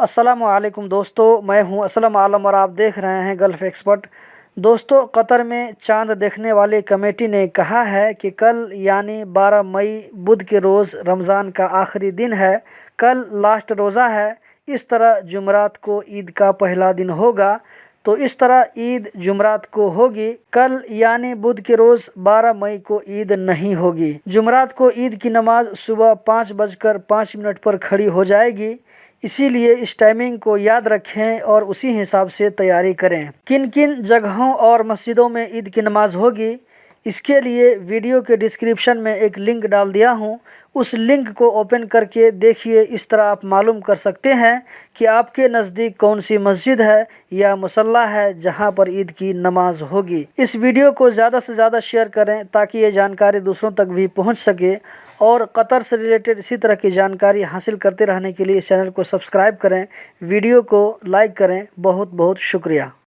अस्सलामुअलैकुम दोस्तों, मैं हूं असलम आलम और आप देख रहे हैं गल्फ़ एक्सपर्ट। दोस्तों, कतर में चांद देखने वाली कमेटी ने कहा है कि कल यानी 12 मई बुध के रोज़ रमज़ान का आखिरी दिन है। कल लास्ट रोज़ा है। इस तरह जुमरात को ईद का पहला दिन होगा, तो इस तरह ईद जुमरात को होगी। कल यानी बुध के रोज़ 12 मई को ईद नहीं होगी। जुमरात को ईद की नमाज सुबह 5:05 पर खड़ी हो जाएगी। इसीलिए इस टाइमिंग को याद रखें और उसी हिसाब से तैयारी करें। किन किन जगहों और मस्जिदों में ईद की नमाज होगी, इसके लिए वीडियो के डिस्क्रिप्शन में एक लिंक डाल दिया हूं। उस लिंक को ओपन करके देखिए। इस तरह आप मालूम कर सकते हैं कि आपके नज़दीक कौन सी मस्जिद है या मुसल्ला है जहां पर ईद की नमाज होगी। इस वीडियो को ज़्यादा से ज़्यादा शेयर करें ताकि ये जानकारी दूसरों तक भी पहुंच सके। और कतर से रिलेटेड इसी तरह की जानकारी हासिल करते रहने के लिए इस चैनल को सब्सक्राइब करें, वीडियो को लाइक करें। बहुत बहुत शुक्रिया।